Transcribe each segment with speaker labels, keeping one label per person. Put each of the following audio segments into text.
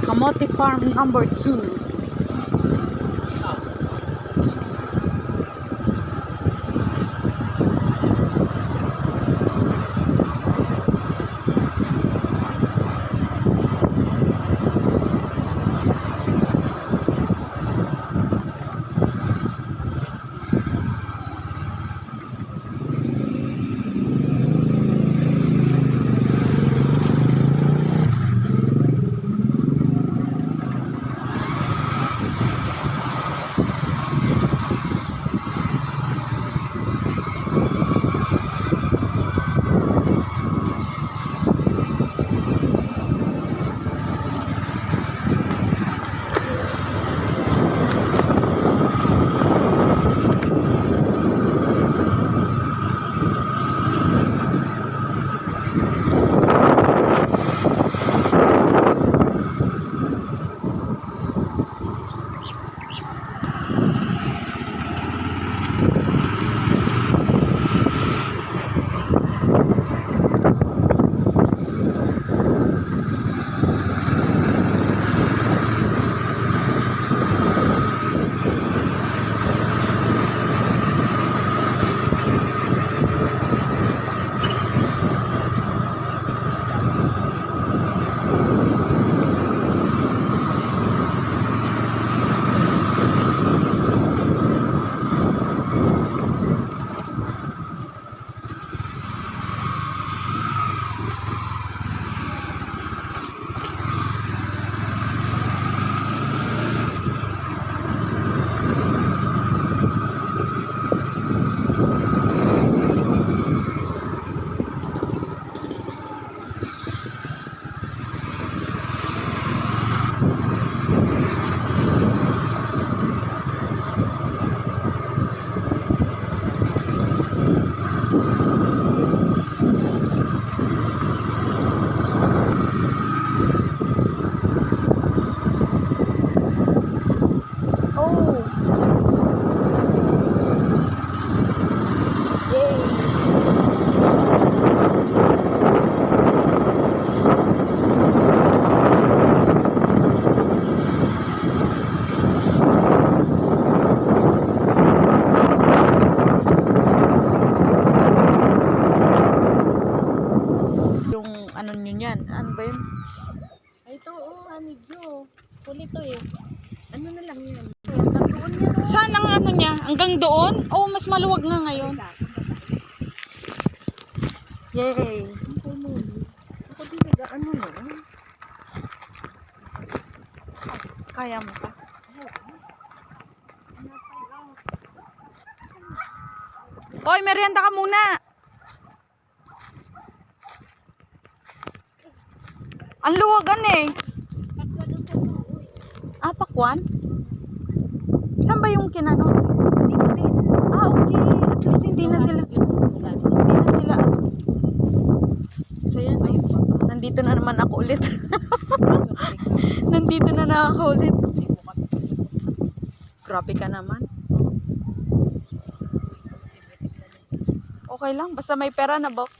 Speaker 1: Kamote Farm number 2. Ano nyo yan? Ano ba yun?
Speaker 2: Ay, ito, anidyo. Huli to eh. Ano na lang yan? Doon yan.
Speaker 1: Saan ang ano niya? Hanggang doon? Oh, mas maluwag nga ngayon. Yay!
Speaker 2: Ako din nag-ano na.
Speaker 1: Kaya mo pa. Hoy, merienda ka muna! Ang luwagan eh. Ah, pakwan? Saan ba yung kinano? Dito din. Ah, okay. At least hindi na sila. So yan. Nandito na naman ako ulit. Nandito na ako ulit. Grabe ka naman. Okay lang. Basta may pera na, box.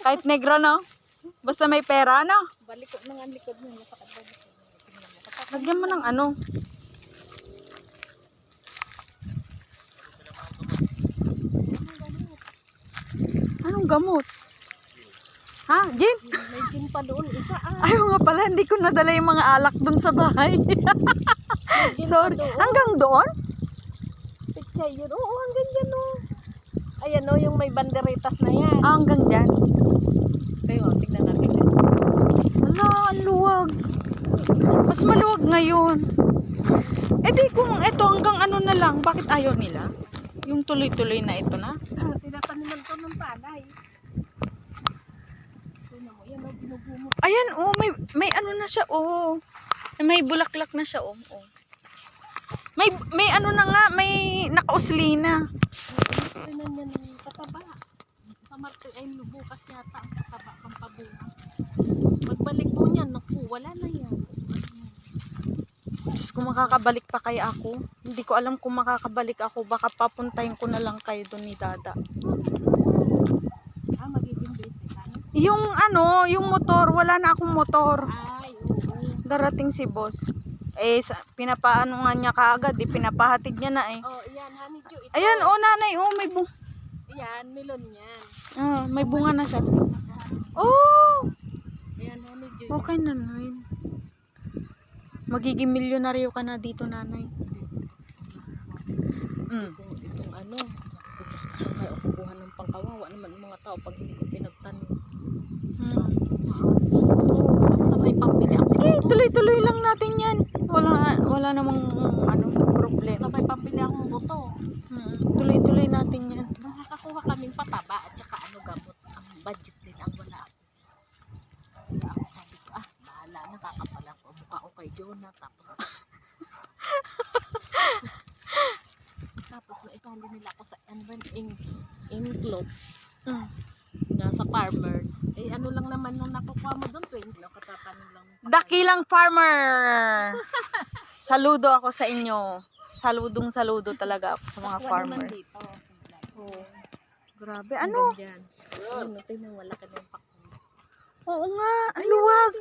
Speaker 1: Kahit negro, no? Basta may pera, no?
Speaker 2: Balik ko ng likod mo. Napakabalik.
Speaker 1: Lagyan mo ng ano. Anong gamot? Ha? Gin?
Speaker 2: May gin pa doon. Isa
Speaker 1: Ayaw nga pala, hindi ko nadala yung mga alak dun sa bahay. Sorry. Hanggang doon?
Speaker 2: Picture yun. Oo, hanggang dyan o. Ayan o, yung may banderitas na yan.
Speaker 1: Ah, hanggang dyan.
Speaker 2: Kayo, tignan natin.
Speaker 1: Wala, ang luwag. Mas maluwag ngayon. Eh di kung ito hanggang ano na lang, bakit ayaw nila? Yung tuloy-tuloy na ito na?
Speaker 2: Tinataniman ko ng palay. Yan o, binubumo.
Speaker 1: Ayan, oh, may ano na siya, oh. May bulaklak na siya, oh. May ano na nga, may nakausli na.
Speaker 2: Tinan niya ng kataba. Sa Marte ay lubukas yata ang kataba pang pabunga. Magbalik mo niyan, naku, wala na yan.
Speaker 1: Diyos, kung makakabalik pa kaya ako. Hindi ko alam kung makakabalik ako. Baka papuntahin ko na lang kayo doon ni Dada.
Speaker 2: Magiging basic.
Speaker 1: Yung ano, yung motor, wala na akong motor.
Speaker 2: Ay, oo.
Speaker 1: darating si boss. Pinapaano nga niya kaagad, pinapahatid niya na eh.
Speaker 2: Oh, yan, honeydew. Ito.
Speaker 1: Ayan, nanay, may bunga.
Speaker 2: Yan, melon yan.
Speaker 1: May bunga na siya. Oh!
Speaker 2: Ayan, honeydew.
Speaker 1: Okay, nanay. Magiging milyonaryo ka na dito, nanay.
Speaker 2: Itong ano, saan kayo kukuha ng pangkawawa naman ng mga tao pag hindi ko pinagtanim. Basta may pambili ako.
Speaker 1: Sige, tuloy-tuloy lang natin yan. Wala namang problema.
Speaker 2: Basta may pambili akong buto.
Speaker 1: Tuloy-tuloy natin yan.
Speaker 2: Nakakakuha kaming pataba at saka gamot. Ang budget din ang wala ako. Wala ako, sabi ko, bahala na, kakapala ko. Mukha ko kay Jonah. Tapos naisali nila ako sa enclop na sa farmers. Ano lang naman nung nakukuha mo doon, 20. Nakatatanim lang.
Speaker 1: Dakilang farmer! Saludo ako sa inyo. Saludo talaga ako sa mga farmers. Grabe, ano?
Speaker 2: Yan. Tingnan, wala ka ng pakul.
Speaker 1: Oo nga, ang luwag.